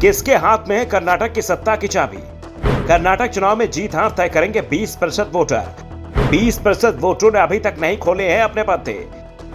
किसके हाथ में है कर्नाटक की सत्ता की चाबी? कर्नाटक चुनाव में जीत हार तय करेंगे 20% वोटर। 20% वोटरों ने अभी तक नहीं खोले हैं अपने पत्ते।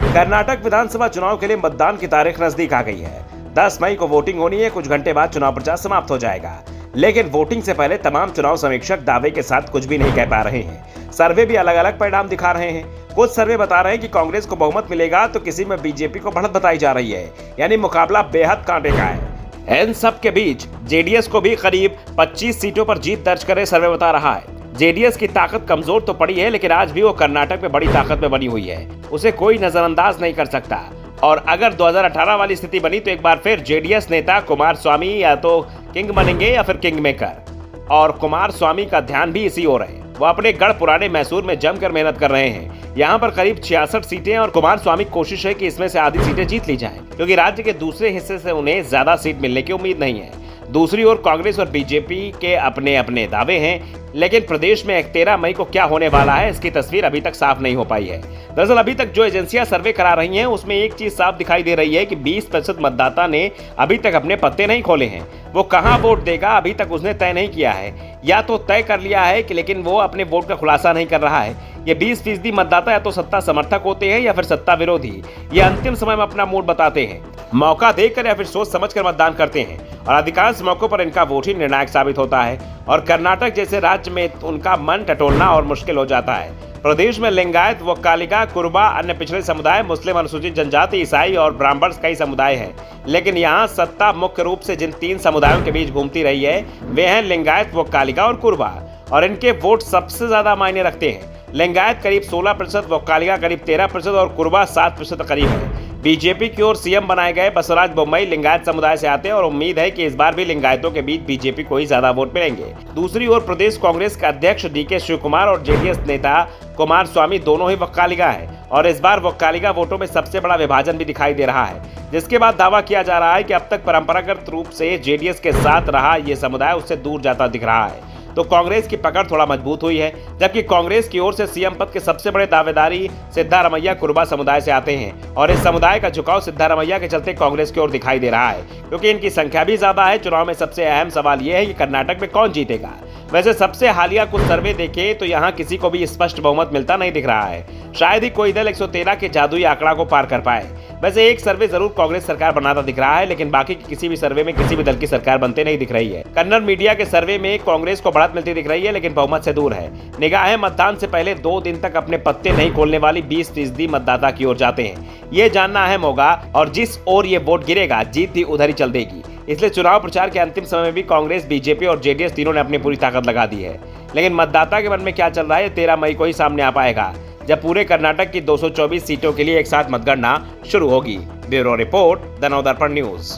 कर्नाटक विधानसभा चुनाव के लिए मतदान की तारीख नजदीक आ गई है। 10 मई को वोटिंग होनी है। कुछ घंटे बाद चुनाव प्रचार समाप्त हो जाएगा, लेकिन वोटिंग से पहले तमाम चुनाव समीक्षक दावे के साथ कुछ भी नहीं कह पा रहे हैं। सर्वे भी अलग अलग परिणाम दिखा रहे हैं। कुछ सर्वे बता रहे हैं कि कांग्रेस को बहुमत मिलेगा, तो किसी में बीजेपी को बढ़त बताई जा रही है, यानी मुकाबला बेहद कांटे का है। इन सब के बीच जेडीएस को भी करीब 25 सीटों पर जीत दर्ज करे सर्वे बता रहा है। जेडीएस की ताकत कमजोर तो पड़ी है, लेकिन आज भी वो कर्नाटक में बड़ी ताकत में बनी हुई है। उसे कोई नजरअंदाज नहीं कर सकता। और अगर 2018 वाली स्थिति बनी तो एक बार फिर जेडीएस नेता कुमारस्वामी या तो किंग बनेंगे या फिर किंग मेकर। और कुमारस्वामी का ध्यान भी इसी ओर है। वो अपने गढ़ पुराने मैसूर में जमकर मेहनत कर रहे हैं। यहाँ पर करीब 66 सीटें और कुमारस्वामी की कोशिश है कि इसमें से आधी सीटें जीत ली जाएं, क्योंकि राज्य के दूसरे हिस्से से उन्हें ज्यादा सीट मिलने की उम्मीद नहीं है। दूसरी ओर कांग्रेस और बीजेपी के अपने अपने दावे हैं, लेकिन प्रदेश में 13 मई को क्या होने वाला है इसकी तस्वीर अभी तक साफ नहीं हो पाई है। दरअसल अभी तक जो एजेंसियां सर्वे करा रही हैं उसमें एक चीज साफ दिखाई दे रही है कि 20% मतदाता ने अभी तक अपने पत्ते नहीं खोले हैं। वो कहां वोट देगा अभी तक उसने तय नहीं किया है, या तो तय कर लिया है कि लेकिन वो अपने वोट का खुलासा नहीं कर रहा है। ये 20% मतदाता या तो सत्ता समर्थक होते हैं या फिर सत्ता विरोधी। ये अंतिम समय में अपना मूड बताते हैं, मौका देखकर या फिर सोच समझकर मतदान करते हैं, और अधिकांश मौकों पर इनका वोट ही निर्णायक साबित होता है। और कर्नाटक जैसे राज्य में उनका मन टटोलना और मुश्किल हो जाता है। प्रदेश में लिंगायत, वक्कालिगा, कुर्बा, अन्य पिछड़े समुदाय, मुस्लिम, अनुसूचित जनजाति, ईसाई और ब्राह्मण कई समुदाय हैं। लेकिन यहाँ सत्ता मुख्य रूप से जिन 3 समुदायों के बीच घूमती रही है वे हैं लिंगायत, वक्कालिगा और कुर्बा, और इनके वोट सबसे ज्यादा मायने रखते हैं। लिंगायत करीब 16%, वक्कालिगा करीब 13% और कुर्बा 7% करीब है। बीजेपी की ओर सीएम बनाए गए बसवराज बोम्मई लिंगायत समुदाय से आते हैं और उम्मीद है कि इस बार भी लिंगायतों के बीच बीजेपी को ही ज्यादा वोट मिलेंगे। दूसरी ओर प्रदेश कांग्रेस के अध्यक्ष डीके शिवकुमार और जेडीएस नेता कुमारस्वामी दोनों ही वक्कालिगा हैं, और इस बार वक्कालिगा वोटों में सबसे बड़ा विभाजन भी दिखाई दे रहा है, जिसके बाद दावा किया जा रहा है कि अब तक परंपरागत रूप से जेडीएस के साथ रहा ये समुदाय उससे दूर जाता दिख रहा है। तो कांग्रेस की पकड़ थोड़ा मजबूत हुई है, जबकि कांग्रेस की ओर से सीएम पद के सबसे बड़े दावेदारी सिद्धारमैया कुर्बा समुदाय से आते हैं, और इस समुदाय का झुकाव सिद्धारमैया के चलते कांग्रेस की ओर दिखाई दे रहा है, क्योंकि इनकी संख्या भी ज्यादा है। चुनाव में सबसे अहम सवाल यह है कि कर्नाटक में कौन जीतेगा। वैसे सबसे हालिया कुछ सर्वे देखे तो यहाँ किसी को भी स्पष्ट बहुमत मिलता नहीं दिख रहा है। शायद ही कोई दल 113 के जादुई आंकड़ा को पार कर पाए। वैसे एक सर्वे जरूर कांग्रेस सरकार बनाता दिख रहा है, लेकिन बाकी की किसी भी सर्वे में किसी भी दल की सरकार बनते नहीं दिख रही है। कन्नड़ मीडिया के सर्वे में कांग्रेस को बढ़त मिलती दिख रही है, लेकिन बहुमत से दूर है। निगाहें मतदान से पहले 2 दिन तक अपने पत्ते नहीं खोलने वाली 20% मतदाता की ओर जाते हैं। ये जानना अहम होगा, और जिस ओर ये वोट गिरेगा जीत भी उधर ही चल देगी। इसलिए चुनाव प्रचार के अंतिम समय में भी कांग्रेस, बीजेपी और जेडीएस तीनों ने अपनी पूरी ताकत लगा दी है। लेकिन मतदाता के मन में क्या चल रहा है 13 मई को ही सामने आ पाएगा, जब पूरे कर्नाटक की 224 सीटों के लिए एक साथ मतगणना शुरू होगी। Bureau report, the Navdarpan news.